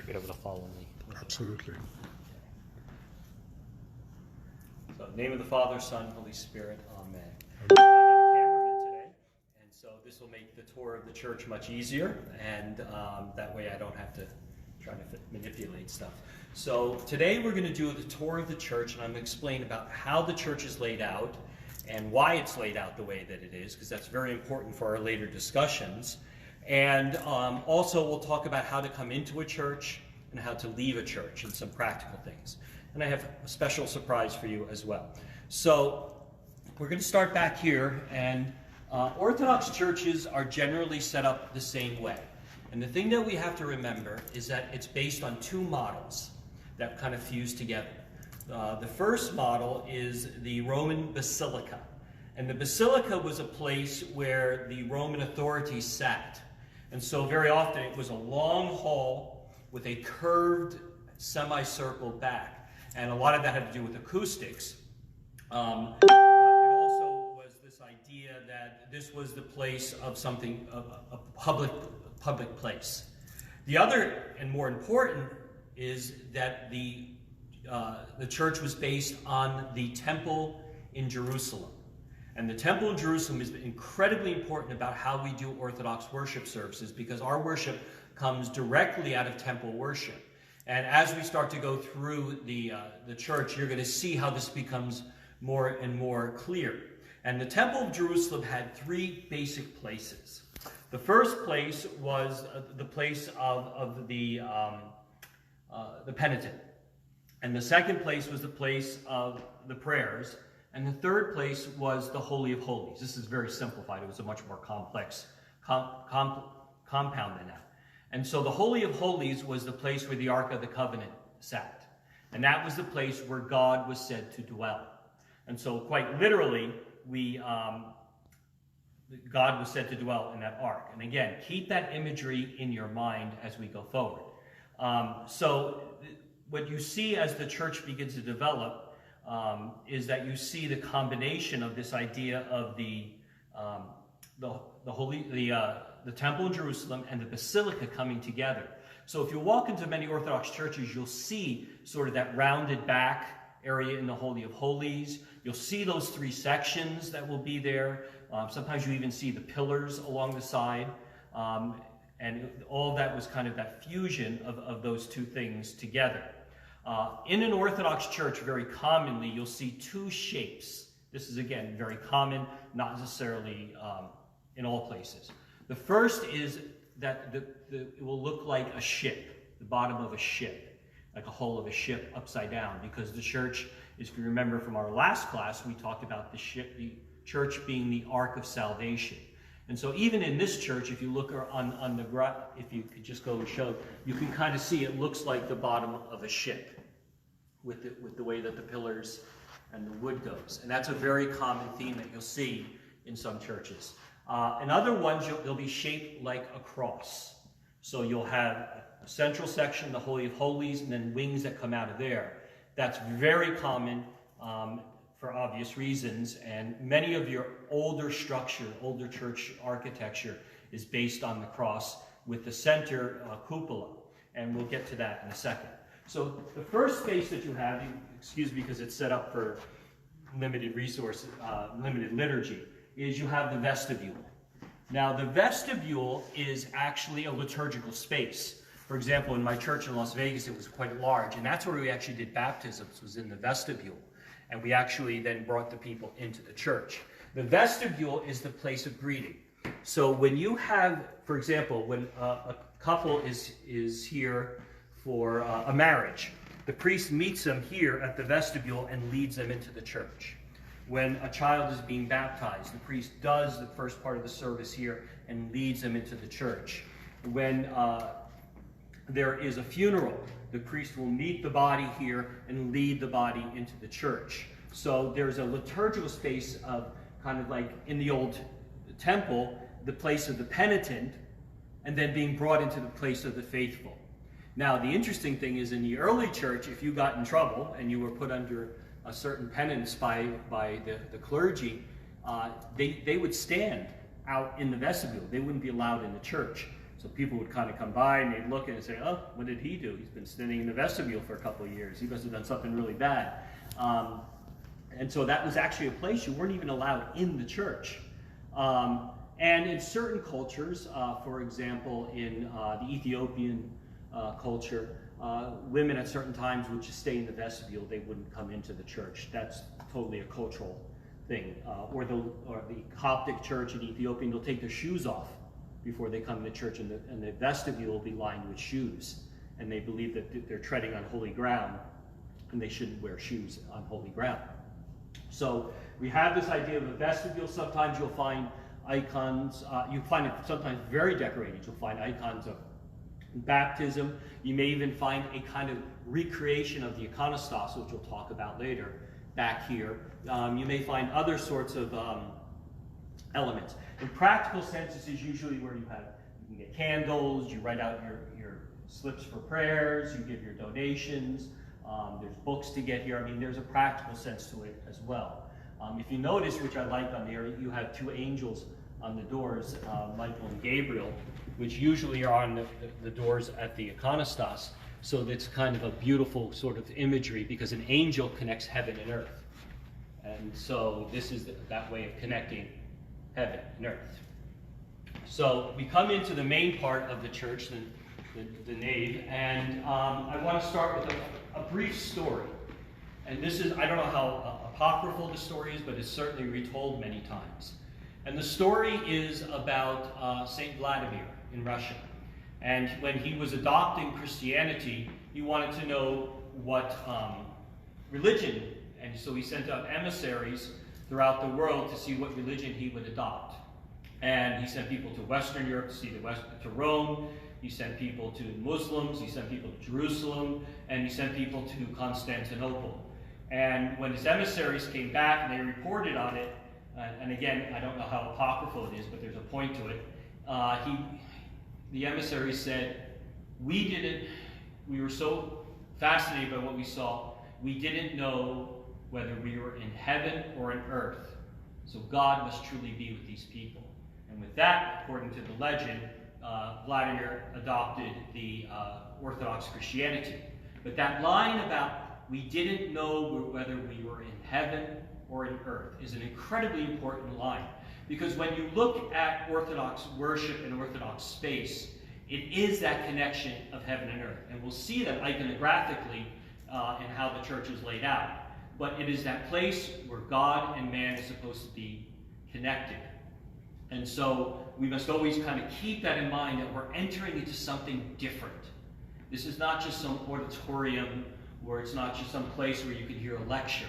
should be able to follow me. Absolutely. So, in the name of the Father, Son, Holy Spirit, Amen. I have a cameraman today, and so this will make the tour of the church much easier, and that way I don't have to try to manipulate stuff. So today we're going to do the tour of the church, and I'm going to explain about how the church is laid out and why it's laid out the way that it is, because that's very important for our later discussions. And also we'll talk about how to come into a church and how to leave a church and some practical things. And I have a special surprise for you as well. So we're going to start back here, and Orthodox churches are generally set up the same way. And the thing that we have to remember is that it's based on two models that kind of fuse together. The first model is the Roman Basilica. And the Basilica was a place where the Roman authorities sat. And so very often it was a long hall with a curved semicircle back. And a lot of that had to do with acoustics. But it also was this idea that this was the place of something, a public place. The other and more important is that the church was based on the temple in Jerusalem. And the temple in Jerusalem is incredibly important about how we do Orthodox worship services, because our worship comes directly out of temple worship. And as we start to go through the church, you're going to see how this becomes more and more clear. And the temple of Jerusalem had three basic places. The first place was the place of the penitent. And the second place was the place of the prayers. And the third place was the Holy of Holies. This is very simplified. It was a much more complex compound than that. And so the Holy of Holies was the place where the Ark of the Covenant sat. And that was the place where God was said to dwell. And so quite literally, God was said to dwell in that ark. And again, keep that imagery in your mind as we go forward. So what you see as the church begins to develop is that you see the combination of this idea of the temple in Jerusalem and the basilica coming together. So if you walk into many Orthodox churches, you'll see sort of that rounded back area in the Holy of Holies. You'll see those three sections that will be there. Sometimes you even see the pillars along the side. And all of that was kind of that fusion of those two things together. In an Orthodox church, very commonly, you'll see two shapes. This is, again, very common, not necessarily in all places. The first is that it will look like a ship, the bottom of a ship, like a hull of a ship upside down, because the church, if you remember from our last class, we talked about the church being the ark of salvation. And so even in this church, if you look on the ground, if you could just go and show, you can kind of see it looks like the bottom of a ship with the way that the pillars and the wood goes. And that's a very common theme that you'll see in some churches. In other ones, they'll be shaped like a cross. So you'll have a central section, the Holy of Holies, and then wings that come out of there. That's very common for obvious reasons, and many of your older church architecture is based on the cross with the center cupola, and we'll get to that in a second. So the first space that you have, excuse me because it's set up for limited resources, limited liturgy, is you have the vestibule. Now the vestibule is actually a liturgical space. For example, in my church in Las Vegas, it was quite large, and that's where we actually did baptisms, was in the vestibule. And we actually then brought the people into the church. The vestibule is the place of greeting. So when you have, for example, when a couple is here for a marriage, the priest meets them here at the vestibule and leads them into the church. When a child is being baptized, the priest does the first part of the service here and leads them into the church. When there is a funeral, the priest will meet the body here and lead the body into the church. So there's a liturgical space of kind of like in the old temple, the place of the penitent, and then being brought into the place of the faithful. Now, the interesting thing is in the early church, if you got in trouble and you were put under a certain penance by the clergy, they would stand out in the vestibule. They wouldn't be allowed in the church. so people would kind of come by and they'd look and say, oh, what did he do? He's been standing in the vestibule for a couple of years. He must have done something really bad. And so that was actually a place you weren't even allowed in the church. And in certain cultures, for example, in the Ethiopian culture, women at certain times would just stay in the vestibule. They wouldn't come into the church. That's totally a cultural thing. Or the Coptic church in Ethiopia, they'll take their shoes off before they come to church, and the vestibule will be lined with shoes. And they believe that they're treading on holy ground, and they shouldn't wear shoes on holy ground. So we have this idea of a vestibule. Sometimes you'll find icons. You find it sometimes very decorated. You'll find icons of baptism. You may even find a kind of recreation of the Econostats, which we'll talk about later, back here. You may find other sorts of elements. In practical sense, this is usually where you can get candles, you write out your slips for prayers, you give your donations, there's books to get here. I mean, there's a practical sense to it as well. If you notice, which I like on there, you have two angels on the doors, Michael and Gabriel, which usually are on the doors at the Econostas. So that's kind of a beautiful sort of imagery, because an angel connects heaven and earth. And so this is that way of connecting heaven and earth. So we come into the main part of the church, the nave, and I want to start with a brief story. And this is, I don't know how apocryphal the story is, but it's certainly retold many times. And the story is about Saint Vladimir in Russia. And when he was adopting Christianity, he wanted to know what religion, and so he sent out emissaries throughout the world to see what religion he would adopt. And he sent people to Western Europe to see to Rome. He sent people to Muslims. He sent people to Jerusalem, and he sent people to Constantinople. And when his emissaries came back and they reported on it, and again, I don't know how apocryphal it is, but there's a point to it. The emissaries said, we were so fascinated by what we saw, we didn't know whether we were in heaven or in earth. So God must truly be with these people. And with that, according to the legend, Vladimir adopted the Orthodox Christianity. But that line about we didn't know whether we were in heaven or in earth is an incredibly important line. Because when you look at Orthodox worship and Orthodox space, it is that connection of heaven and earth. And we'll see that iconographically in how the church is laid out. But it is that place where God and man is supposed to be connected. And so we must always kind of keep that in mind, that we're entering into something different. This is not just some auditorium, or it's not just some place where you can hear a lecture.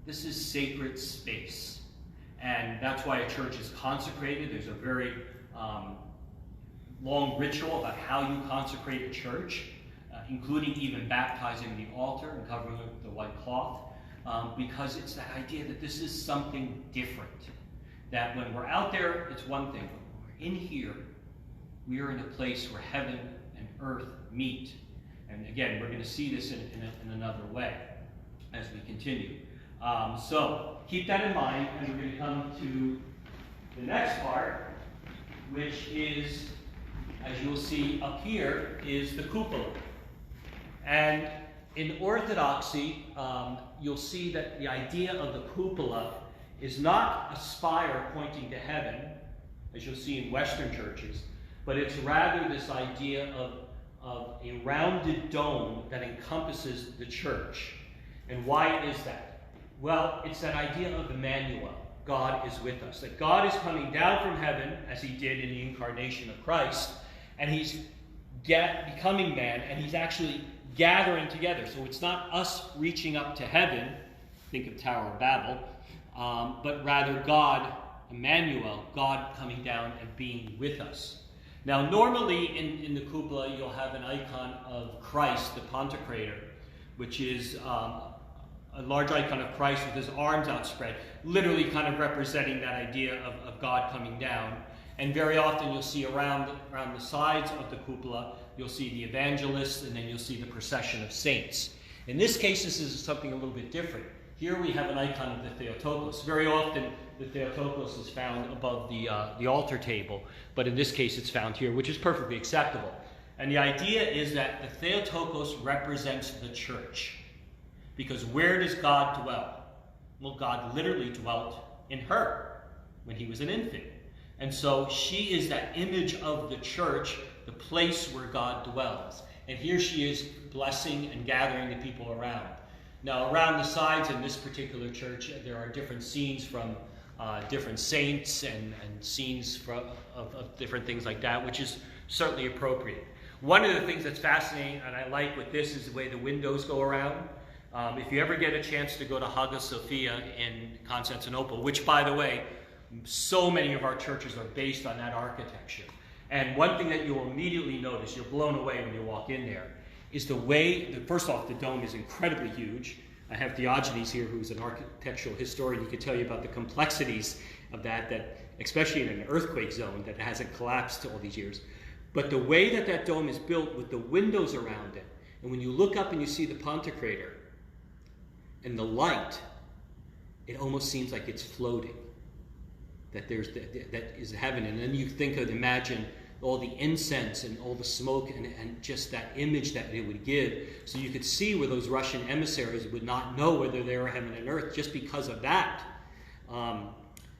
This is sacred space. And that's why a church is consecrated. There's a very long ritual about how you consecrate a church, including even baptizing the altar and covering it with the white cloth, because it's that idea that this is something different. That when we're out there, it's one thing, but when we're in here, we are in a place where heaven and earth meet. And again, we're going to see this in another way as we continue. So keep that in mind, and we're going to come to the next part, which is, as you'll see up here, is the cupola. And in Orthodoxy, you'll see that the idea of the cupola is not a spire pointing to heaven, as you'll see in Western churches, but it's rather this idea of a rounded dome that encompasses the church. And why is that? Well, it's that idea of Emmanuel. God is with us. That God is coming down from heaven, as he did in the incarnation of Christ, and he's becoming man, and he's actually gathering together. So it's not us reaching up to heaven, think of Tower of Babel, but rather God, Emmanuel, God coming down and being with us. Now, normally in the cupola, you'll have an icon of Christ, the Pantocrator, which is a large icon of Christ with his arms outspread, literally kind of representing that idea of God coming down. And very often you'll see around the sides of the cupola, you'll see the evangelists, and then you'll see the procession of saints. In this case, this is something a little bit different. Here we have an icon of the Theotokos. Very often the Theotokos is found above the altar table, but in this case it's found here, which is perfectly acceptable. And the idea is that the Theotokos represents the church. Because where does God dwell? Well, God literally dwelt in her when he was an infant. And so she is that image of the church, the place where God dwells. And here she is blessing and gathering the people around. Now, around the sides in this particular church, there are different scenes from different saints and scenes of different things like that, which is certainly appropriate. One of the things that's fascinating, and I like with this, is the way the windows go around. If you ever get a chance to go to Hagia Sophia in Constantinople, which, by the way, so many of our churches are based on that architecture. And one thing that you'll immediately notice, you're blown away when you walk in there, is the way, first off, the dome is incredibly huge. I have Diogenes here, who's an architectural historian. He could tell you about the complexities of that, especially in an earthquake zone that hasn't collapsed all these years. But the way that dome is built with the windows around it, and when you look up and you see the Pontecrator and the light, it almost seems like it's floating. That is heaven. And then you imagine all the incense and all the smoke and just that image that it would give. So you could see where those Russian emissaries would not know whether they were heaven and earth just because of that.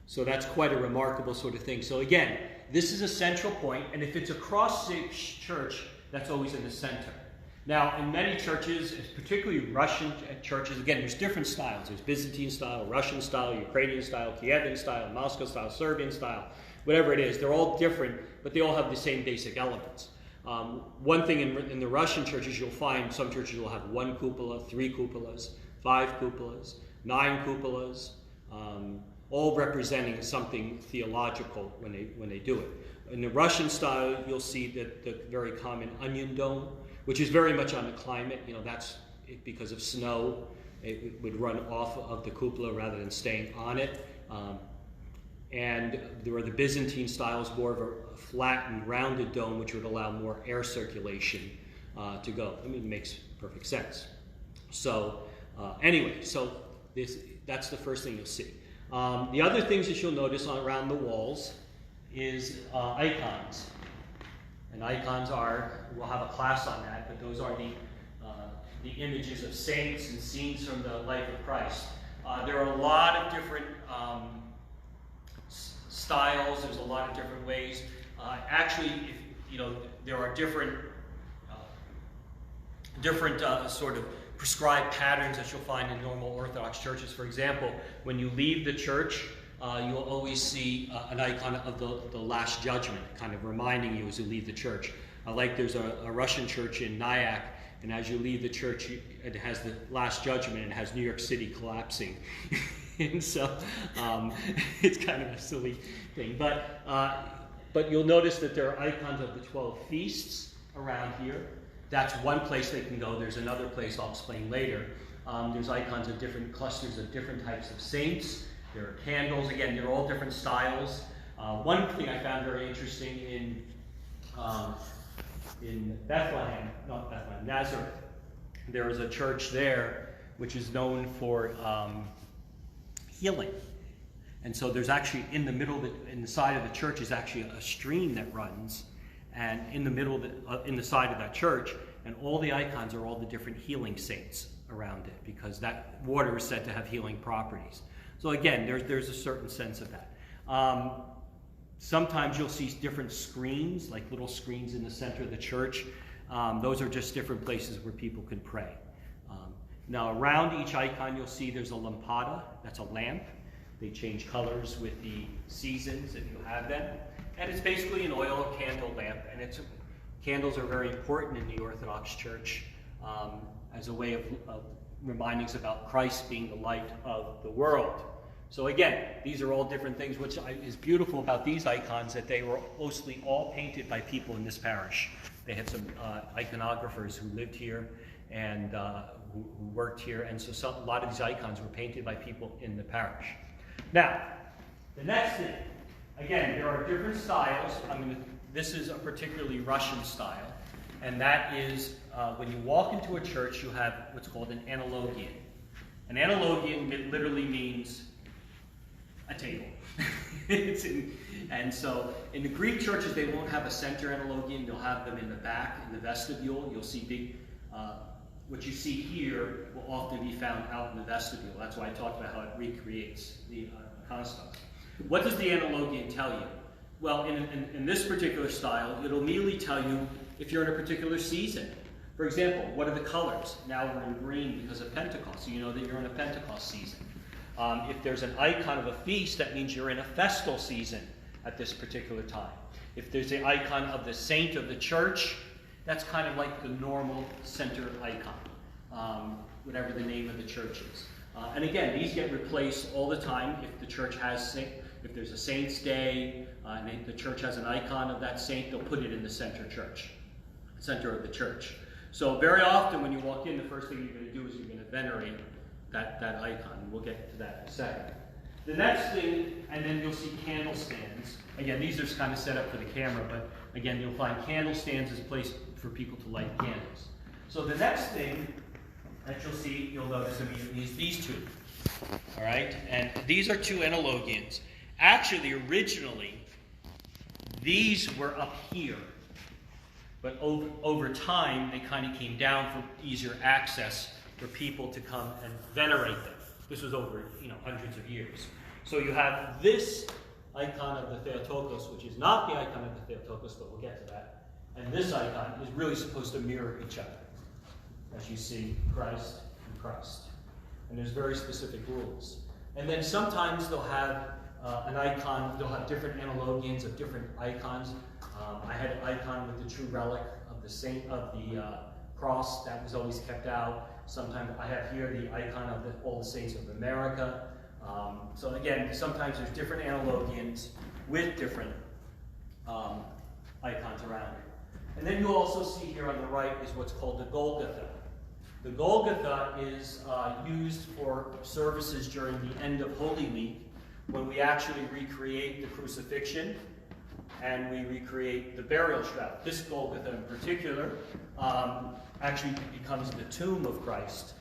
So that's quite a remarkable sort of thing. So again, this is a central point, and if it's across the church, that's always in the center. Now, in many churches, particularly Russian churches, again, there's different styles. There's Byzantine style, Russian style, Ukrainian style, Kievan style, Moscow style, Serbian style, whatever it is. They're all different, but they all have the same basic elements. One thing in the Russian churches, you'll find some churches will have 1 cupola, 3 cupolas, 5 cupolas, 9 cupolas, all representing something theological when they do it. In the Russian style, you'll see that the very common onion dome, which is very much on the climate. That's because of snow. It would run off of the cupola rather than staying on it. And there are the Byzantine styles, more of a flattened, rounded dome, which would allow more air circulation to go. I mean, it makes perfect sense. So anyway, that's the first thing you'll see. The other things that you'll notice around the walls is icons. And icons we'll have a class on that, but those are the images of saints and scenes from the life of Christ. There are a lot of different styles. There's a lot of different ways. Actually, there are different sort of prescribed patterns that you'll find in normal Orthodox churches. For example, when you leave the church, you'll always see an icon of the Last Judgment, kind of reminding you as you leave the church. Like there's a Russian church in Nyack, and as you leave the church, it has the Last Judgment, and it has New York City collapsing. And so it's kind of a silly thing. But you'll notice that there are icons of the 12 feasts around here. That's one place they can go. There's another place I'll explain later. There's icons of different clusters of different types of saints. There are candles. Again, they're all different styles. One thing I found very interesting in Nazareth, there is a church there which is known for healing. And so there's actually in the side of the church is actually a stream that runs, and in the side of that church, and all the icons are all the different healing saints around it, because that water is said to have healing properties. So again, there's a certain sense of that. Sometimes you'll see different screens, like little screens in the center of the church. Those are just different places where people can pray. Now around each icon you'll see there's a lampada, that's a lamp. They change colors with the seasons if you have them. And it's basically an oil or candle lamp, and candles are very important in the Orthodox Church as a way of reminding us about Christ being the light of the world. So again, these are all different things, which is beautiful about these icons, that they were mostly all painted by people in this parish. They had some iconographers who lived here and who worked here, and so a lot of these icons were painted by people in the parish. Now, the next thing, again, there are different styles. This is a particularly Russian style, and that is when you walk into a church, you have what's called an analogian. An analogion literally means a table. And so in the Greek churches, they won't have a center analogion. They'll have them in the back, in the vestibule. You'll see big, what you see here will often be found out in the vestibule. That's why I talked about how it recreates the Econostats. What does the analogion tell you? Well, in this particular style, it'll immediately tell you if you're in a particular season. For example, what are the colors? Now we're in green because of Pentecost, so you know that you're in a Pentecost season. If there's an icon of a feast, that means you're in a festal season at this particular time. If there's an icon of the saint of the church, that's kind of like the normal center icon, whatever the name of the church is. And again, these get replaced all the time if the church has, if there's a saint's day, and the church has an icon of that saint, they'll put it in the center of the church. So very often when you walk in, the first thing you're going to do is you're going to venerate that icon. We'll get to that in a second. The next thing, and then you'll see candle stands. Again, these are kind of set up for the camera, but again, you'll find candle stands as a place for people to light candles. So the next thing that you'll notice immediately is these two. All right? And these are two analogions. Actually, originally, these were up here. But over time, they kind of came down for easier access for people to come and venerate them. This was over, hundreds of years. So you have this icon of the Theotokos, which is not the icon of the Theotokos, but we'll get to that. And this icon is really supposed to mirror each other, as you see Christ and Christ. And there's very specific rules. And then sometimes they'll have an icon, they'll have different analogions of different icons. I had an icon with the true relic of the saint of the cross that was always kept out. Sometimes I have here the icon of all the saints of America. So again, sometimes there's different analogions with different icons around it. And then you'll also see here on the right is what's called the Golgotha. The Golgotha is used for services during the end of Holy Week, when we actually recreate the crucifixion and we recreate the burial shroud. This Golgotha in particular actually becomes the tomb of Christ.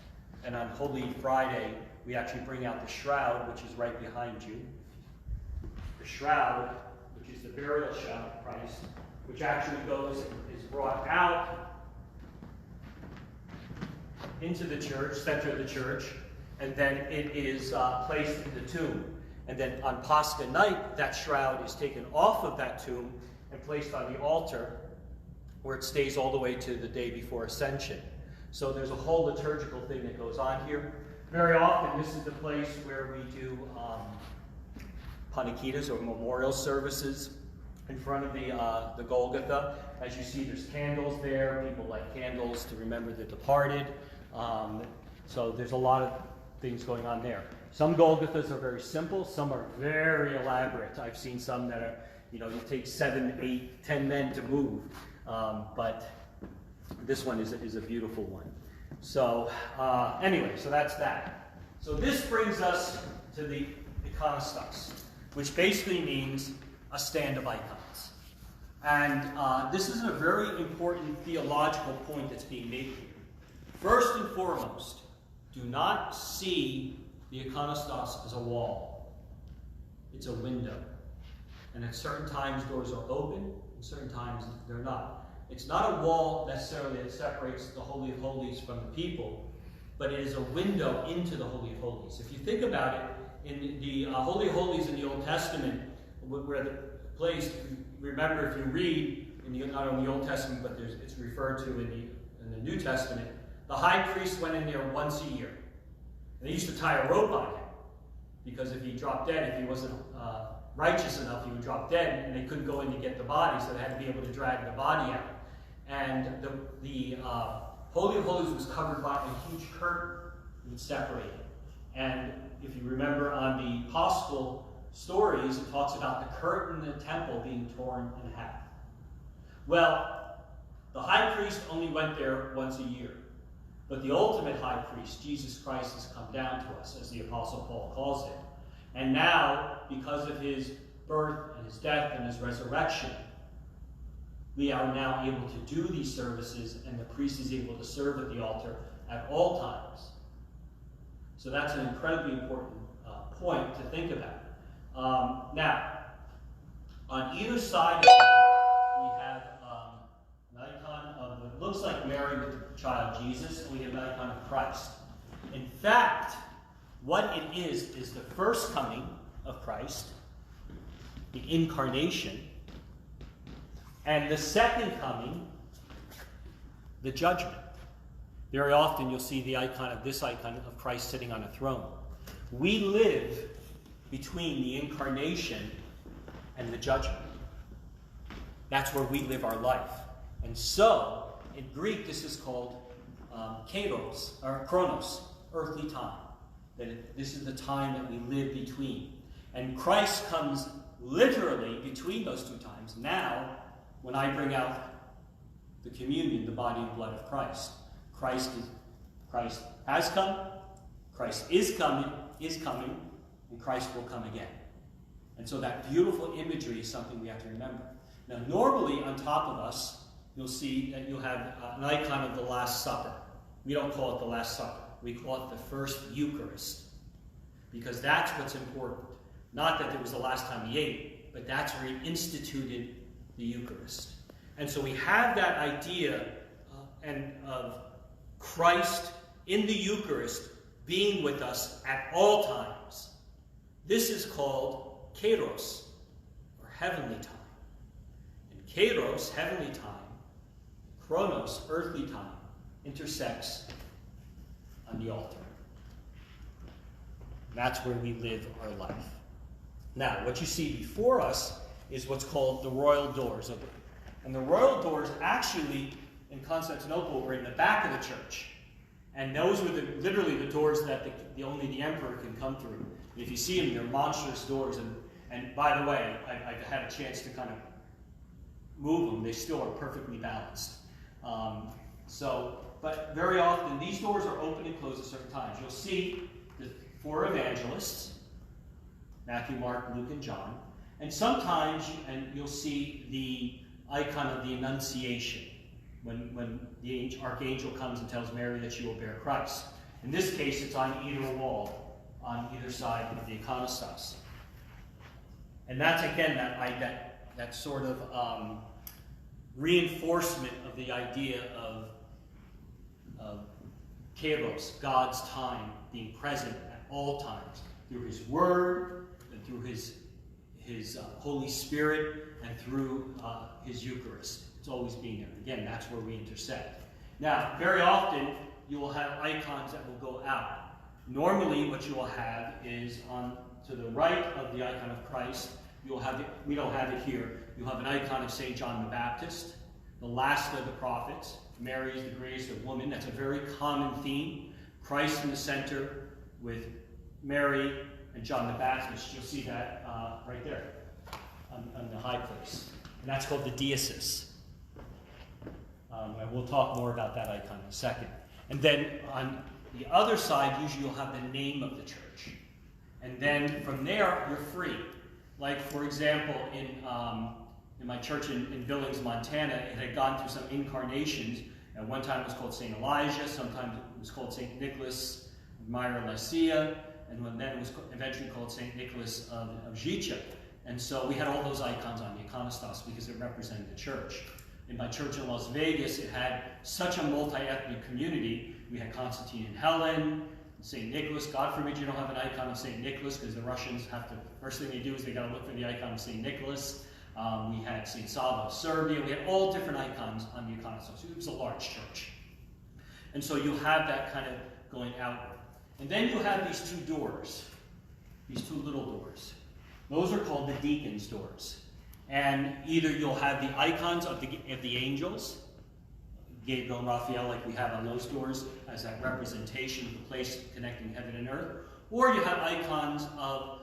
And on Holy Friday, we actually bring out the shroud, which is right behind you. The shroud, which is the burial shroud of Christ, which actually is brought out into the church, center of the church, and then it is placed in the tomb. And then on Pascha night, that shroud is taken off of that tomb and placed on the altar, where it stays all the way to the day before Ascension. So there's a whole liturgical thing that goes on here. Very often, this is the place where we do panikitas or memorial services in front of the Golgotha. As you see, there's candles there. People light candles to remember the departed. So there's a lot of things going on there. Some Golgothas are very simple. Some are very elaborate. I've seen some that are, you take 7, 8, 10 men to move. But this one is a beautiful one. So anyway, so that's that. So this brings us to the Econostats, which basically means a stand of icons. And this is a very important theological point that's being made here. First and foremost, do not see the Econostats as a wall. It's a window. And at certain times doors are open, and certain times they're not. It's not a wall necessarily that separates the Holy of Holies from the people, but it is a window into the Holy of Holies. If you think about it, in the Holy of Holies in the Old Testament, where the place, remember if you read, not only the Old Testament, but it's referred to in the New Testament, the high priest went in there once a year. And they used to tie a rope on him, because if he dropped dead, if he wasn't righteous enough, he would drop dead, and they couldn't go in to get the body, so they had to be able to drag the body out. And the Holy of Holies was covered by a huge curtain that would separate it. And if you remember on the Gospel stories, it talks about the curtain in the temple being torn in half. Well, the high priest only went there once a year. But the ultimate high priest, Jesus Christ, has come down to us, as the Apostle Paul calls him. And now, because of his birth and his death and his resurrection, we are now able to do these services, and the priest is able to serve at the altar at all times. So that's an incredibly important point to think about. Now, on either side of it, we have an icon of what looks like Mary with the child Jesus, and we have an icon of Christ. In fact, what it is the first coming of Christ, the incarnation, and the second coming, the judgment. Very often you'll see the icon of this icon of Christ sitting on a throne. We live between the incarnation and the judgment. That's where we live our life. And so, in Greek, this is called kairos, or chronos, earthly time. That this is the time that we live between. And Christ comes literally between those two times. Now, when I bring out the communion, the body and blood of Christ, Christ has come, Christ is coming, and Christ will come again. And so that beautiful imagery is something we have to remember. Now, normally on top of us, you'll see that you'll have an icon of the Last Supper. We don't call it the Last Supper. We call it the First Eucharist. Because that's what's important. Not that it was the last time he ate, but that's where he instituted the Eucharist. And so we have that idea of Christ in the Eucharist being with us at all times. This is called kairos, or heavenly time. And kairos, heavenly time, chronos, earthly time, intersects on the altar. That's where we live our life. Now, what you see before us is what's called the royal doors. And the royal doors actually, in Constantinople, were in the back of the church. And those were literally the doors that only the emperor can come through. And if you see them, they're monstrous doors. And by the way, I've had a chance to kind of move them. They still are perfectly balanced. But very often, these doors are open and closed at certain times. You'll see the 4 evangelists, Matthew, Mark, Luke, and John. And sometimes you'll see the icon of the Annunciation, when the archangel comes and tells Mary that she will bear Christ. In this case, it's on either wall, on either side of the Econostats. And that's, again, that sort of reinforcement of the idea of kairos, God's time, being present at all times, through his word, and through his Holy Spirit, and through his Eucharist. It's always being there. Again, that's where we intersect. Now, very often, you will have icons that will go out. Normally, what you will have is to the right of the icon of Christ, you'll have we don't have it here, you'll have an icon of St. John the Baptist, the last of the prophets. Mary is the greatest of women. That's a very common theme. Christ in the center with Mary and John the Baptist. You'll see that right there on the high place. And that's called the Diocese. And we'll talk more about that icon in a second. And then on the other side, usually you'll have the name of the church. And then from there, you're free. Like, for example, in my church in Billings, Montana, it had gone through some incarnations. At one time it was called St. Elijah, sometimes it was called St. Nicholas of Myra Lycia, and then it was eventually called St. Nicholas of Życia. And so we had all those icons on the Econostats because it represented the church. In my church in Las Vegas, it had such a multi-ethnic community. We had Constantine and Helen, St. Nicholas. God forbid you don't have an icon of St. Nicholas, because the Russians have to, first thing they do is they got to look for the icon of St. Nicholas. We had St. Sava of Serbia. We had all different icons on the Econostats. It was a large church. And so you have that kind of going outward. And then you have these 2 doors, these 2 little doors. Those are called the Deacon's doors. And either you'll have the icons of the angels, Gabriel and Raphael, like we have on those doors, as that representation of the place connecting heaven and earth, or you have icons of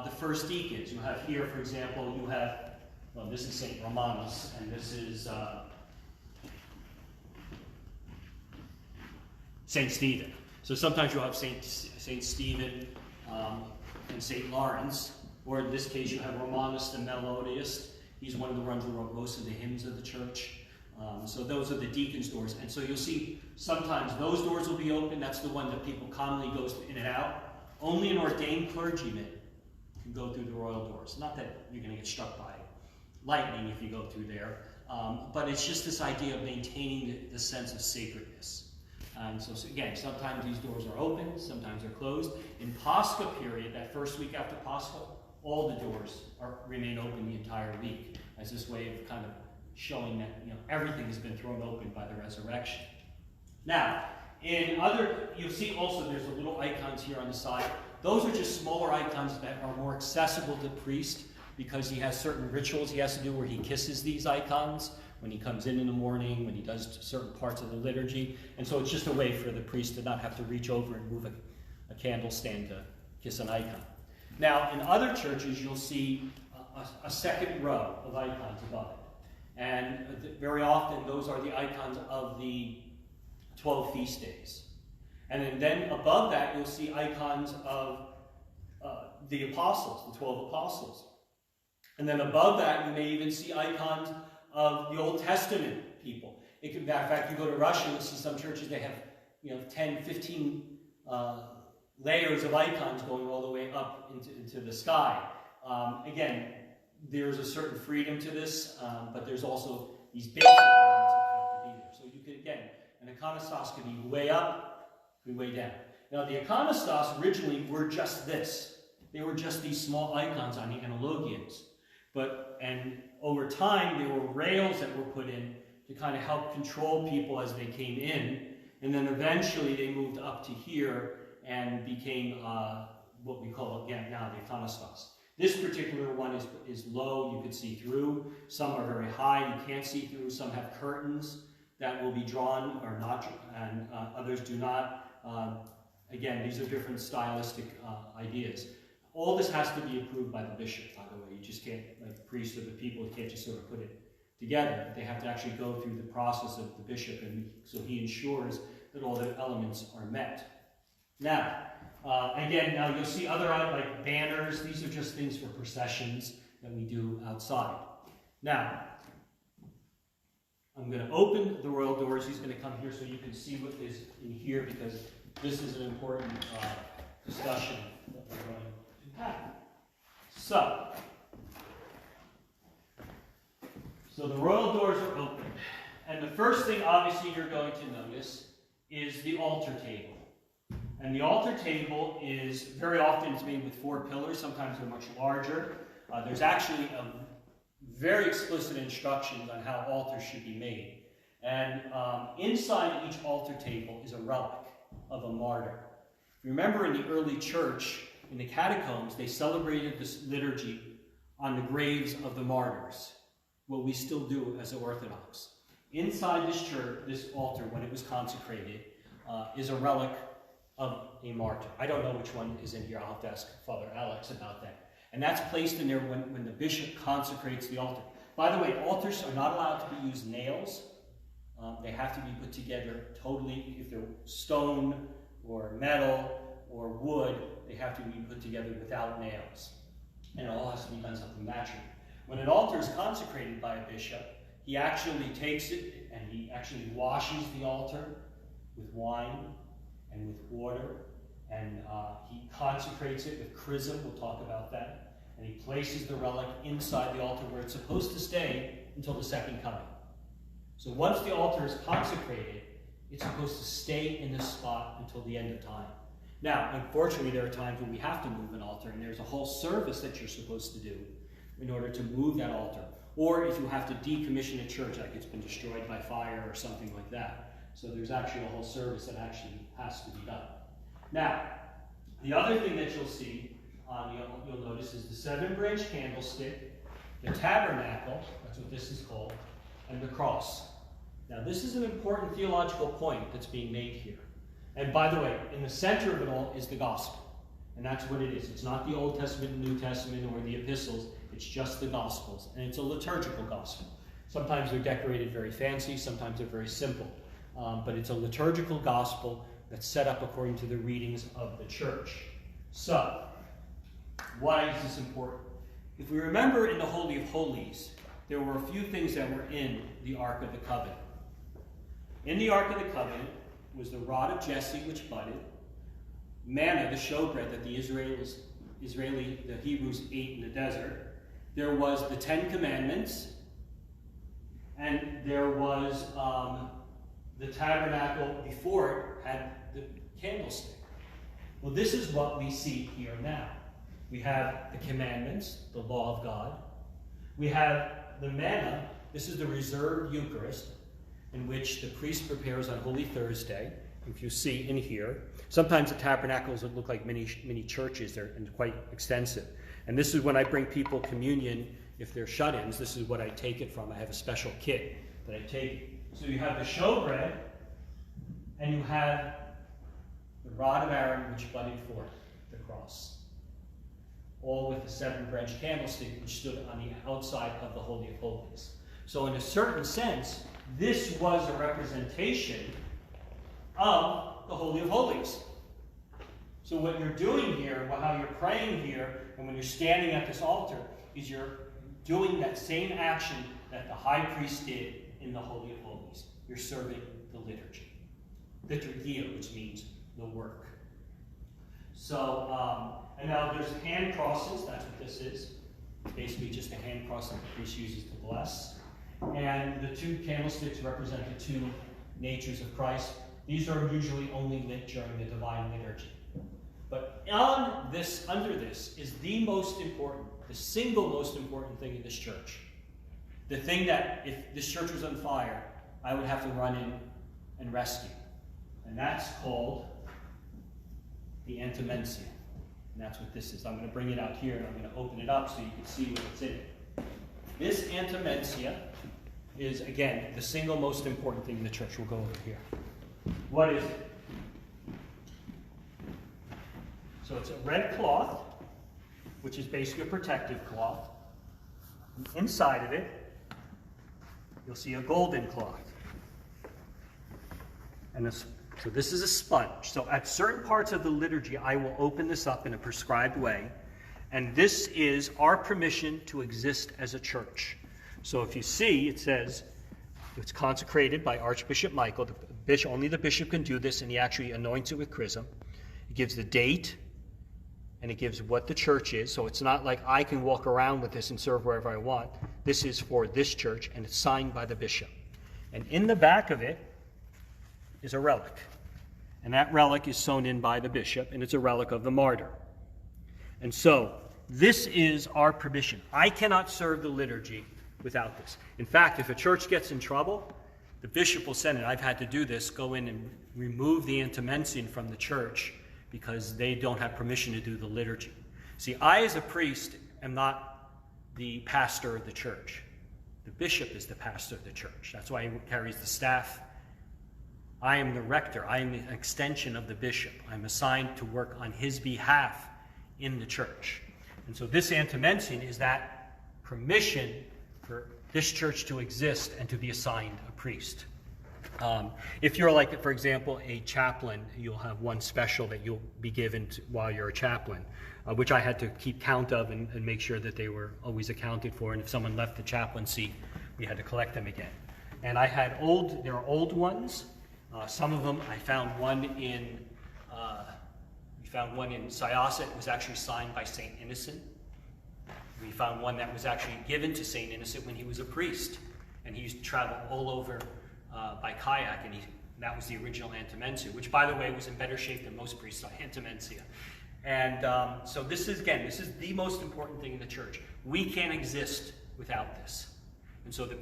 the first deacons. You have here, for example, you have, well, this is St. Romanus, and this is St. Stephen. So sometimes you'll have St. Stephen and St. Lawrence, or in this case you have Romanus the Melodiist. He's one of the ones who wrote most of the hymns of the church. So those are the deacon's doors. And so you'll see sometimes those doors will be open. That's the one that people commonly goes in and out. Only an ordained clergyman can go through the royal doors. Not that you're going to get struck by lightning if you go through there, but it's just this idea of maintaining the sense of sacredness. And so again, sometimes these doors are open, sometimes they're closed. In Pascha period, that first week after Pascha, all the doors remain open the entire week, as this way of kind of showing that everything has been thrown open by the resurrection. Now, you'll see also there's a little icons here on the side. Those are just smaller icons that are more accessible to the priest because he has certain rituals he has to do where he kisses these icons when he comes in the morning, when he does certain parts of the liturgy. And so it's just a way for the priest to not have to reach over and move a candle stand to kiss an icon. Now, in other churches, you'll see a second row of icons above it. And very often, those are the icons of the 12 feast days. And then above that, you'll see icons of the apostles, the 12 apostles. And then above that, you may even see icons of the Old Testament people. In fact, you go to Russia, you'll see some churches, they have 10, 15 layers of icons going all the way up into the sky. Again, there's a certain freedom to this, but there's also these basic elements that have to be there. So you could, again, an Econostas could be way up, could be way down. Now, the Econostas originally were just this. They were just these small icons on the analogians. And over time, there were rails that were put in to kind of help control people as they came in. And then eventually they moved up to here and became what we call, again, now the Econostas. This particular one is low, you can see through. Some are very high, you can't see through. Some have curtains that will be drawn or not, and others do not. Again, these are different stylistic ideas. All this has to be approved by the bishop, by the way. You just can't, like the priest or the people, you can't just sort of put it together. They have to actually go through the process of the bishop, and so he ensures that all the elements are met. Now, again, now you'll see other like banners. These are just things for processions that we do outside. Now, I'm going to open the royal doors. He's going to come here so you can see what is in here, because this is an important discussion that we're going to have. So the royal doors are open. And the first thing, obviously, you're going to notice is the altar table. And the altar table is, very often it's made with 4 pillars. Sometimes they're much larger. There's actually very explicit instructions on how altars should be made. And inside each altar table is a relic of a martyr. Remember, in the early church, in the catacombs, they celebrated this liturgy on the graves of the martyrs, what we still do as Orthodox. Inside this church, this altar, when it was consecrated, is a relic of a martyr. I don't know which one is in here. I'll have to ask Father Alex about that. And that's placed in there when the bishop consecrates the altar. By the way, altars are not allowed to use nails. They have to be put together totally. If they're stone or metal or wood, they have to be put together without nails. And it all has to be done something natural. When an altar is consecrated by a bishop, he actually takes it and he actually washes the altar with wine and with water, and he consecrates it with chrism. We'll talk about that. And he places the relic inside the altar where it's supposed to stay until the second coming. So once the altar is consecrated, it's supposed to stay in this spot until the end of time. Now, unfortunately, there are times when we have to move an altar, and there's a whole service that you're supposed to do in order to move that altar. Or if you have to decommission a church, like it's been destroyed by fire or something like that. So there's actually a whole service that actually has to be done. Now, the other thing that you'll see, you'll notice, is the 7-branch candlestick, the tabernacle, that's what this is called, and the cross. Now, this is an important theological point that's being made here. And by the way, in the center of it all is the gospel. And that's what it is. It's not the Old Testament, New Testament, or the epistles. It's just the gospels. And it's a liturgical gospel. Sometimes they're decorated very fancy. Sometimes they're very simple. But it's a liturgical gospel that's set up according to the readings of the church. So, why is this important? If we remember in the Holy of Holies, there were a few things that were in the Ark of the Covenant. In the Ark of the Covenant was the rod of Jesse, which budded, manna, the showbread that the Hebrews ate in the desert. There was the Ten Commandments, and there was the tabernacle before it had the candlestick. Well, this is what we see here now. We have the commandments, the law of God. We have the manna. This is the reserved Eucharist, in which the priest prepares on Holy Thursday. If you see in here, sometimes the tabernacles look like mini churches. They're quite extensive. And this is when I bring people communion, if they're shut-ins, this is what I take it from. I have a special kit that I take. So you have the showbread, and you have the rod of Aaron, which budded forth the cross. All with the 7-branch candlestick, which stood on the outside of the Holy of Holies. So in a certain sense, this was a representation of the Holy of Holies. So what you're doing here, how you're praying here, and when you're standing at this altar, is you're doing that same action that the high priest did in the Holy of Holies. You're serving the liturgy. Liturgia, which means the work. So, and now there's hand crosses. That's what this is. It's basically just a hand cross that the priest uses to bless. And the 2 candlesticks represent the 2 natures of Christ. These are usually only lit during the divine liturgy. But under this is the most important, the single most important thing in this church. The thing that, if this church was on fire, I would have to run in and rescue. And that's called the Antamensium. And that's what this is. I'm going to bring it out here, and I'm going to open it up so you can see what's in it. This Antamensia is, again, the single most important thing in the church. We'll go over here. What is it? So it's a red cloth, which is basically a protective cloth. And inside of it, you'll see a golden cloth. And so this is a sponge. So at certain parts of the liturgy, I will open this up in a prescribed way. And this is our permission to exist as a church. So if you see, it says it's consecrated by Archbishop Michael. Only the bishop can do this, and he actually anoints it with chrism. It gives the date, and it gives what the church is. So it's not like I can walk around with this and serve wherever I want. This is for this church, and it's signed by the bishop. And in the back of it is a relic. And that relic is sewn in by the bishop, and it's a relic of the martyr. And so this is our permission. I cannot serve the liturgy without this. In fact, if a church gets in trouble, the bishop will send it. I've had to do this, go in and remove the Antamensium from the church because they don't have permission to do the liturgy. See, I as a priest am not the pastor of the church. The bishop is the pastor of the church. That's why he carries the staff. I am the rector. I am an extension of the bishop. I'm assigned to work on his behalf in the church. And so this Antamensium is that permission for this church to exist and to be assigned a priest. If you're like, for example, a chaplain, you'll have one special that you'll be given while you're a chaplain, which I had to keep count of and make sure that they were always accounted for. And if someone left the chaplaincy, we had to collect them again. And I had there are old ones. Some of them, I found one in Syosset. It was actually signed by St. Innocent. We found one that was actually given to St. Innocent when he was a priest. And he used to travel all over by kayak, and that was the original Antamensia, which, by the way, was in better shape than most priests' Antamensia. And so this is the most important thing in the church. We can't exist without this. And so the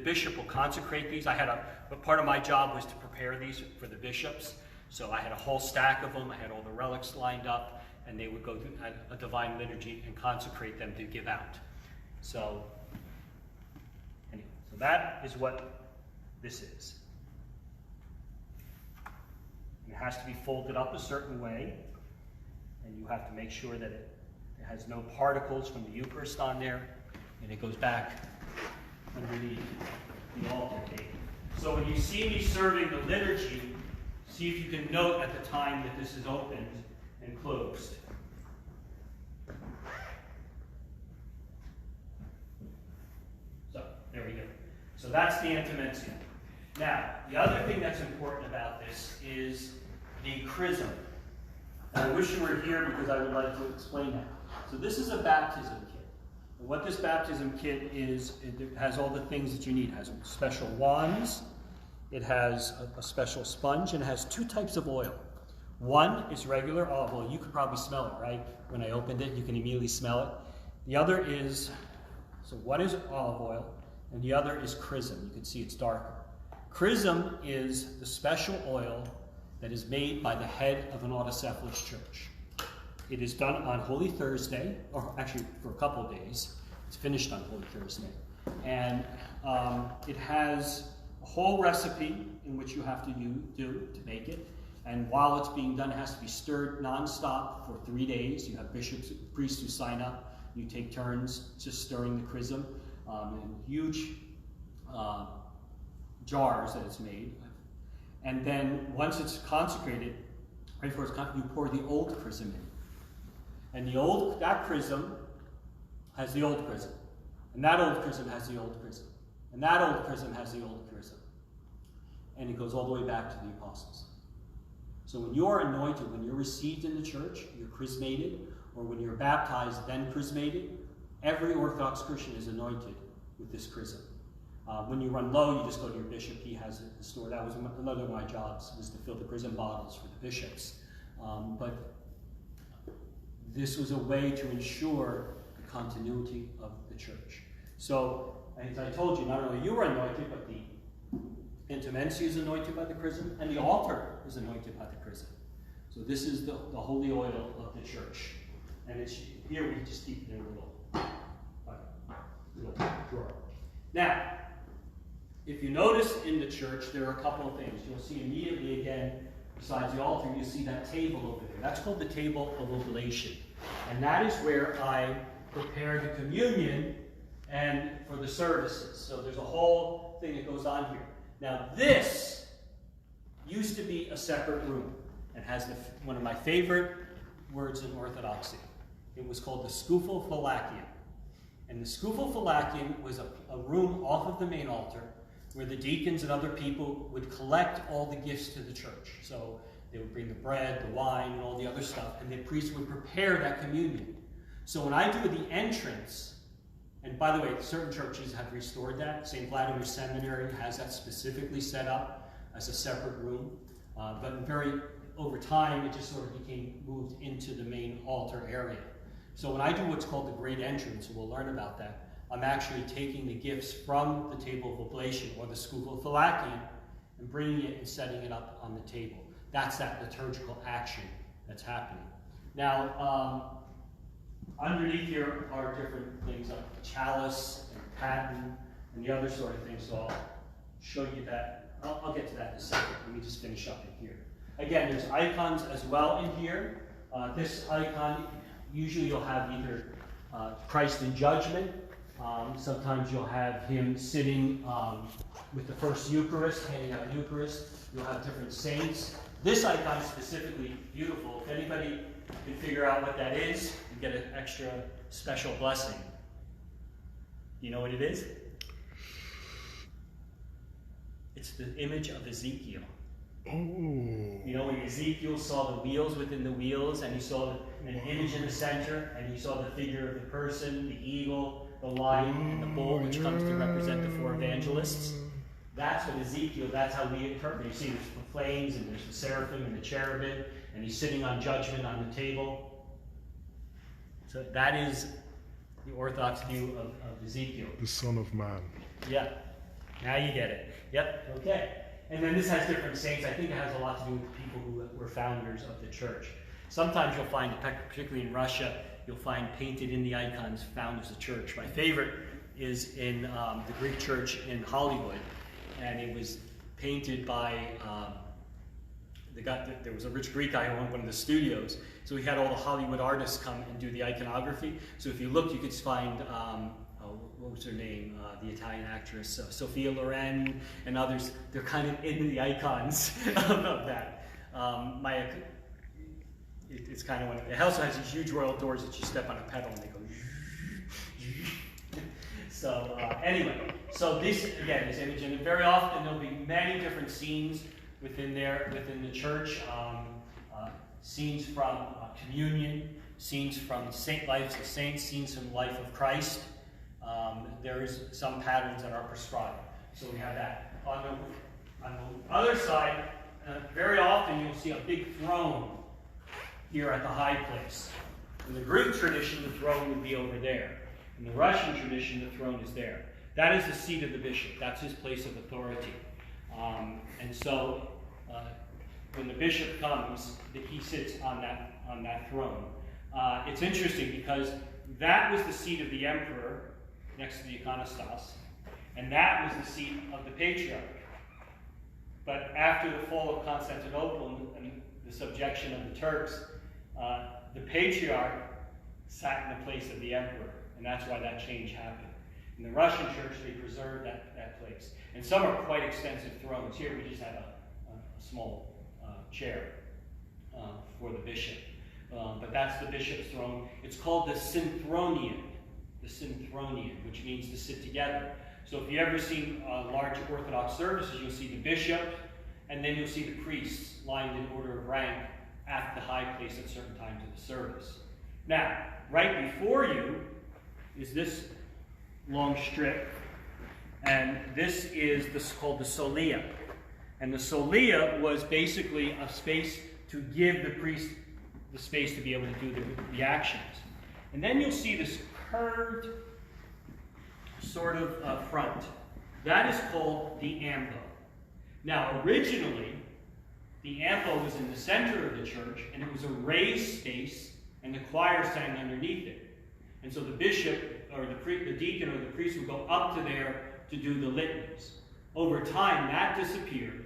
bishop will consecrate these. But part of my job was to prepare these for the bishops. So I had a whole stack of them. I had all the relics lined up, and they would go through a divine liturgy and consecrate them to give out. So, anyway, so that is what this is. And it has to be folded up a certain way, and you have to make sure that it has no particles from the Eucharist on there, and it goes back underneath the altar table. So when you see me serving the liturgy, see if you can note at the time that this is opened and closed. There we go. So that's the Antamensium. Now, the other thing that's important about this is the chrism. And I wish you were here because I would like to explain that. So this is a baptism kit. And what this baptism kit is, it has all the things that you need. It has special wands, it has a special sponge, and it has two types of oil. One is regular olive oil. You could probably smell it, right? When I opened it, you can immediately smell it. The other is, so one is olive oil, and the other is chrism. You can see it's darker. Chrism is the special oil that is made by the head of an autocephalous church. It is done on Holy Thursday, or actually for a couple of days. It's finished on Holy Thursday. And it has a whole recipe in which you have to do to make it. And while it's being done, it has to be stirred nonstop for 3 days. You have bishops, priests who sign up. You take turns just stirring the chrism in huge jars that it's made. And then once it's consecrated, right before it's consecrated, you pour the old chrism in. And that chrism has the old chrism. And that old chrism has the old chrism. And that old chrism has the old chrism. And it goes all the way back to the apostles. So when you're anointed, when you're received in the church, you're chrismated, or when you're baptized, then chrismated, every Orthodox Christian is anointed with this chrism. When you run low, you just go to your bishop. He has it stored. That was another of my jobs, was to fill the chrism bottles for the bishops. But this was a way to ensure the continuity of the church. So, as I told you, not only you were anointed, but the Antamensium is anointed by the chrism, and the altar is anointed by the chrism. So this is the holy oil of the church. And it's here, we just keep it in a little drawer. Now, if you notice in the church, there are a couple of things. You'll see immediately again, besides the altar, you see that table over there. That's called the Table of Oblation. And that is where I prepare the communion and for the services. So there's a whole thing that goes on here. Now this used to be a separate room and has one of my favorite words in Orthodoxy. It was called the Scuffle Palacium. And the Scuffle Palacium was a room off of the main altar where the deacons and other people would collect all the gifts to the church. So they would bring the bread, the wine, and all the other stuff, and the priest would prepare that communion. So when I do the entrance, and by the way, certain churches have restored that. St. Vladimir Seminary has that specifically set up as a separate room. But over time, it just sort of became moved into the main altar area. So when I do what's called the Great Entrance, and we'll learn about that, I'm actually taking the gifts from the Table of Oblation, or the Scuffle Palacium, and bringing it and setting it up on the table. That's that liturgical action that's happening. Now, underneath here are different things like the chalice and paten and the other sort of things. So I'll show you that. I'll get to that in a second. Let me just finish up in here. Again, there's icons as well in here. This icon, usually you'll have either Christ in judgment. Sometimes you'll have him sitting with the first Eucharist, handing out Eucharist. You'll have different saints. This icon is specifically beautiful. If anybody can figure out what that is, you get an extra special blessing. You know what it is? It's the image of Ezekiel. Oh. You know, when Ezekiel saw the wheels within the wheels, and he saw an image in the center, and he saw the figure of the person, the eagle, the lion, and the bull, which comes to represent the four evangelists. That's what Ezekiel, that's how we interpret. You see there's the flames, and there's the seraphim and the cherubim, and he's sitting on judgment on the table. So that is the Orthodox view of Ezekiel. The Son of Man. Yeah. Now you get it. Yep. Okay. And then this has different saints. I think it has a lot to do with the people who were founders of the church. Sometimes you'll find, particularly in Russia, you'll find painted in the icons founders of the church. My favorite is in the Greek church in Hollywood. And it was painted by there was a rich Greek guy who owned one of the studios. So he had all the Hollywood artists come and do the iconography. So if you look, you could find, what was her name? The Italian actress, Sophia Loren and others. They're kind of in the icons of that. It's kind of one. It also has these huge royal doors that you step on a pedal and they go. So anyway, so this, again, this image, and very often there'll be many different scenes within the church. Scenes from communion, scenes from lives of saints, scenes from the life of Christ. There is some patterns that are prescribed. So we have that. On the other side, very often you'll see a big throne here at the high place. In the Greek tradition, the throne would be over there. In the Russian tradition, the throne is there. That is the seat of the bishop. That's his place of authority. And so when the bishop comes, he sits on that throne. It's interesting because that was the seat of the emperor next to the Econostats, and that was the seat of the patriarch. But after the fall of Constantinople and the subjection of the Turks, the patriarch sat in the place of the emperor, and that's why that change happened. In the Russian church, they preserved that place. And some are quite extensive thrones. Here we just have a small chair for the bishop. But that's the bishop's throne. It's called the Synthronion, which means to sit together. So if you ever seen large Orthodox services, you'll see the bishop, and then you'll see the priests lined in order of rank at the high place at certain times of the service. Now, right before you is this long strip, and this is called the solia. And the solia was basically a space to give the priest the space to be able to do the actions. And then you'll see this curved sort of front. That is called the ambo. Now, originally, the ambo was in the center of the church, and it was a raised space, and the choir sang underneath it. And so the bishop, or the deacon, or the priest would go up to there to do the litanies. Over time, that disappeared,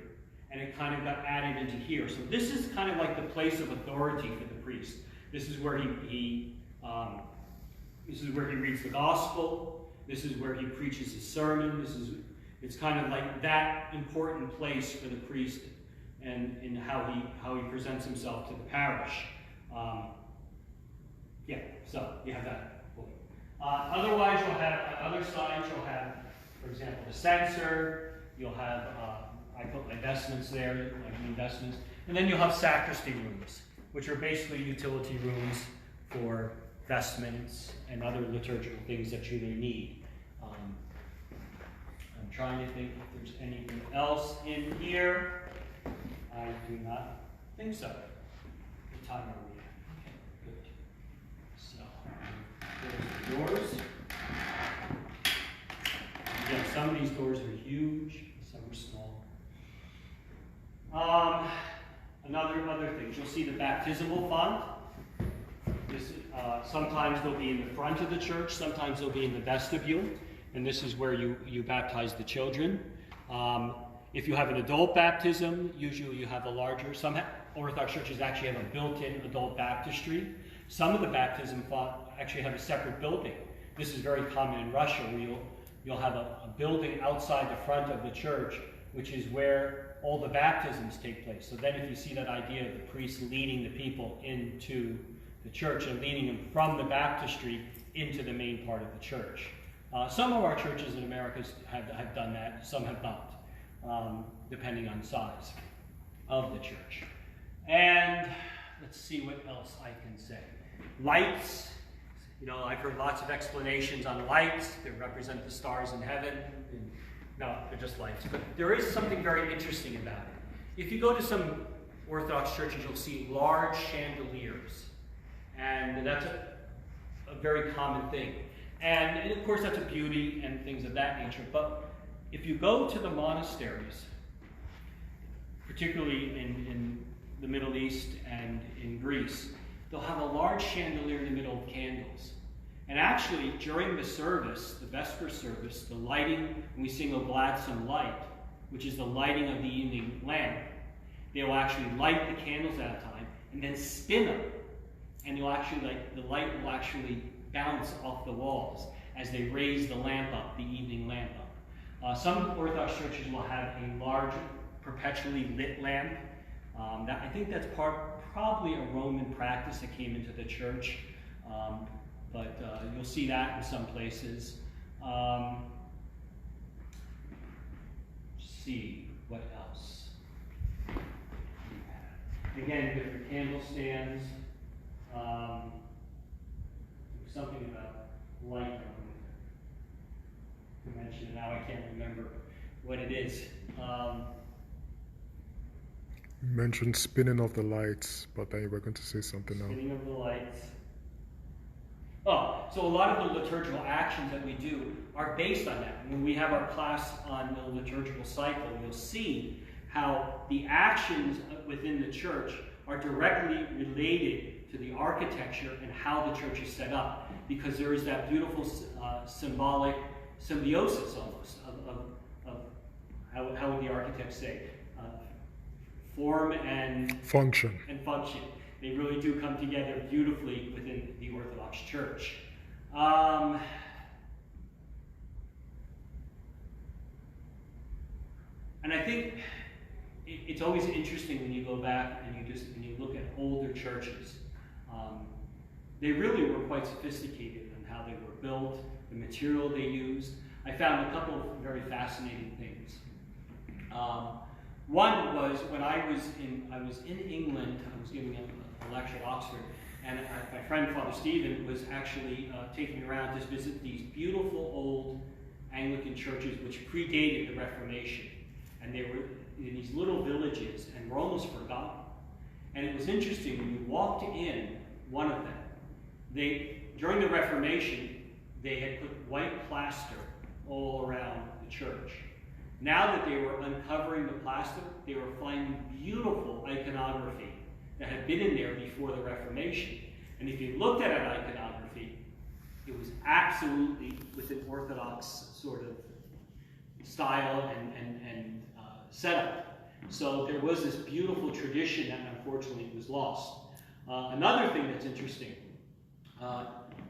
and it kind of got added into here. So this is kind of like the place of authority for the priest. This is where he reads the gospel. This is where he preaches his sermon. It's kind of like that important place for the priest and in how he presents himself to the parish. So you have that. Otherwise, you'll have on other sides. You'll have, for example, the censer. You'll have I put my vestments there, like main vestments, and then you'll have sacristy rooms, which are basically utility rooms for vestments and other liturgical things that you may need. I'm trying to think if there's anything else in here. I do not think so. What time are we at? Okay, good. So, there's the doors. Again, some of these doors are huge, some are small. Other things. You'll see the Baptismal Font. Sometimes they'll be in the front of the church, sometimes they'll be in the vestibule, and this is where you baptize the children. If you have an adult baptism, usually you have a larger. Some Orthodox churches actually have a built-in adult baptistry. Some of the baptism font actually have a separate building. This is very common in Russia, where you'll have a building outside the front of the church, which is where all the baptisms take place. So then if you see that idea of the priest leading the people into the church and leading them from the baptistry into the main part of the church. Some of our churches in America have done that, some have not, depending on size of the church. And let's see what else I can say. Lights. You know, I've heard lots of explanations on lights. They represent the stars in heaven. No, they're just lights. But there is something very interesting about it. If you go to some Orthodox churches, you'll see large chandeliers. And that's a very common thing. And of course, that's a beauty and things of that nature. But if you go to the monasteries, particularly in the Middle East and in Greece, they'll have a large chandelier in the middle of candles. And actually, during the service, the Vesper service, the lighting, when we sing O Gladsome Light, which is the lighting of the evening lamp, they will actually light the candles at a time and then spin them. And you'll actually, the light will actually bounce off the walls as they raise the lamp up, the evening lamp up. Some Orthodox churches will have a large, perpetually lit lamp. I think that's probably a Roman practice that came into the church. But you'll see that in some places. Let's see, what else? Again, different candle stands. Something about light I wanted to mention. Now I can't remember what it is. You mentioned spinning of the lights, but then you were going to say something else. Spinning of the lights. Oh, so a lot of the liturgical actions that we do are based on that. When we have our class on the liturgical cycle, you'll see how the actions within the church are directly related to the architecture and how the church is set up, because there is that beautiful symbolic symbiosis almost of how would the architects say, form and function. They really do come together beautifully within the Orthodox Church. And I think it's always interesting when you go back and you look at older churches. They really were quite sophisticated in how they were built, the material they used. I found a couple of very fascinating things. One was when I was in England. I was giving a lecture at Oxford, and my friend Father Stephen was actually taking me around to visit these beautiful old Anglican churches which predated the Reformation, and they were in these little villages and were almost forgotten. And it was interesting when you walked in one of them. During the Reformation, they had put white plaster all around the church. Now that they were uncovering the plaster, they were finding beautiful iconography that had been in there before the Reformation. And if you looked at an iconography, it was absolutely with an Orthodox sort of style and setup. So there was this beautiful tradition that unfortunately was lost. Another thing that's interesting,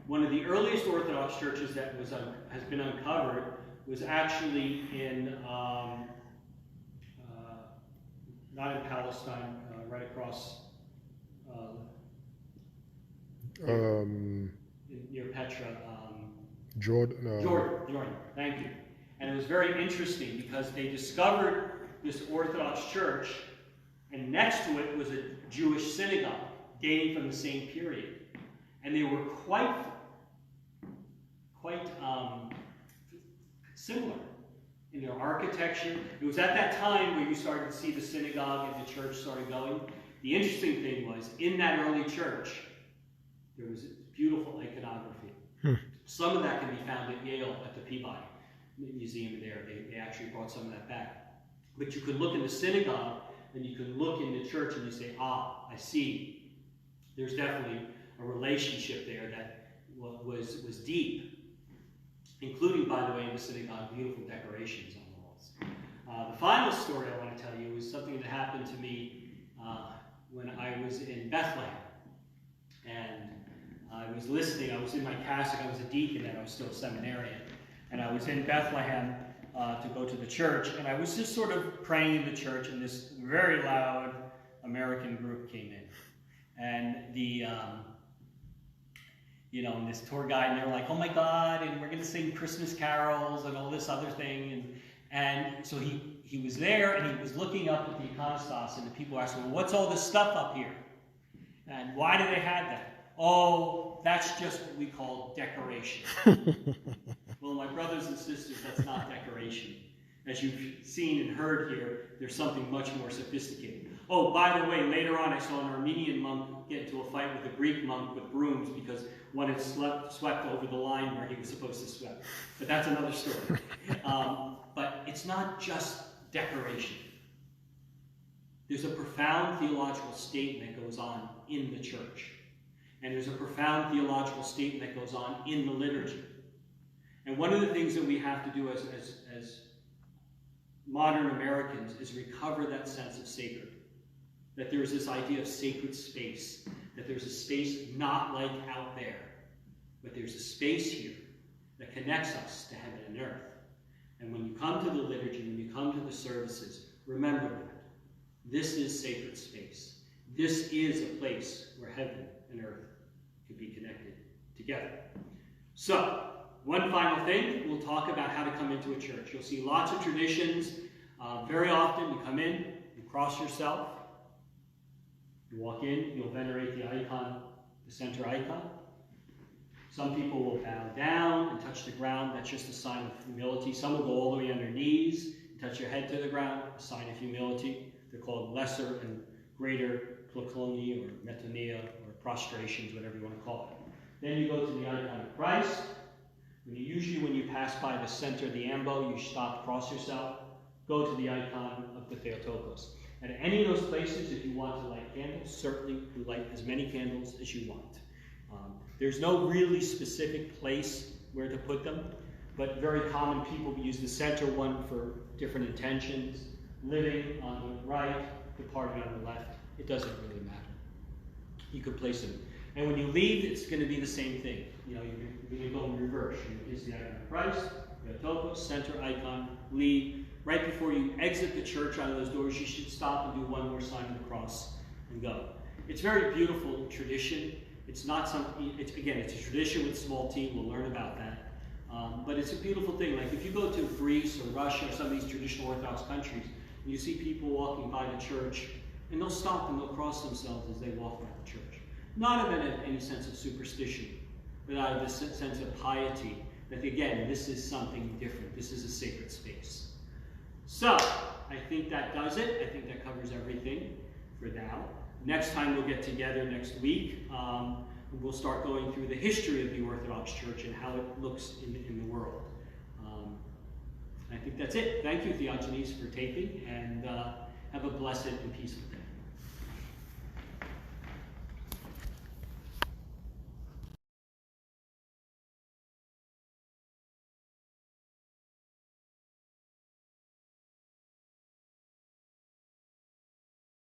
one of the earliest Orthodox churches that has been uncovered was actually in, not in Palestine, right across, near Petra. Jordan, thank you. And it was very interesting because they discovered this Orthodox church, and next to it was a Jewish synagogue dating from the same period. And they were quite similar in their architecture. It was at that time where you started to see the synagogue and the church started going. The interesting thing was, in that early church, there was beautiful iconography. Some of that can be found at Yale at the Peabody Museum there. They actually brought some of that back. But you could look in the synagogue and you could look in the church and you say, ah, I see. There's definitely a relationship there that was deep, including, by the way, in the synagogue, beautiful decorations on the walls. The final story I want to tell you is something that happened to me when I was in Bethlehem. And I was listening, I was in my cassock, I was a deacon and I was still a seminarian. And I was in Bethlehem to go to the church, and I was just sort of praying in the church, and this very loud American group came in. And and this tour guide, and they were like, oh my God, and we're going to sing Christmas carols and all this other thing. And so he was there, and he was looking up at the Econostats, and the people asked him, well, what's all this stuff up here? And why do they have that? Oh, that's just what we call decoration. Well, my brothers and sisters, that's not decoration. As you've seen and heard here, there's something much more sophisticated. Oh, by the way, later on I saw an Armenian monk get into a fight with a Greek monk with brooms because one had swept over the line where he was supposed to sweep. But that's another story. But it's not just decoration. There's a profound theological statement that goes on in the church. And there's a profound theological statement that goes on in the liturgy. And one of the things that we have to do as modern Americans is recover that sense of sacred. That there's this idea of sacred space. That there's a space not like out there. But there's a space here that connects us to heaven and earth. And when you come to the liturgy, when you come to the services, remember that. This is sacred space. This is a place where heaven and earth can be connected together. So, One final thing, we'll talk about how to come into a church. You'll see lots of traditions. Very often you come in, you cross yourself, you walk in, you'll venerate the icon, the center icon. Some people will bow down and touch the ground. That's just a sign of humility. Some will go all the way on their knees and touch your head to the ground, a sign of humility. They're called lesser and greater klokonia or metonia or prostrations, whatever you want to call it. Then you go to the icon of Christ. When you pass by the center of the ambo, you stop, cross yourself, go to the icon of the Theotokos. At any of those places, if you want to light candles, certainly you light as many candles as you want. There's no really specific place where to put them, but very common people use the center one for different intentions. Living on the right, departing on the left, it doesn't really matter. You could place them. And when you leave, it's going to be the same thing. You're going to go in reverse. Here's the icon of Christ, Theotokos, center icon, leave. Right before you exit the church out of those doors, you should stop and do one more sign of the cross and go. It's a very beautiful tradition. It's not something, it's a tradition with small t. We'll learn about that. But it's a beautiful thing. Like if you go to Greece or Russia or some of these traditional Orthodox countries, and you see people walking by the church, and they'll stop and they'll cross themselves as they walk by the church. Not out of any sense of superstition, but out of this sense of piety, that again, this is something different. This is a sacred space. So, I think that does it. I think that covers everything for now. Next time we'll get together next week. We'll start going through the history of the Orthodox Church and how it looks in the world. I think that's it. Thank you, Theogenes, for taping, and have a blessed and peaceful day.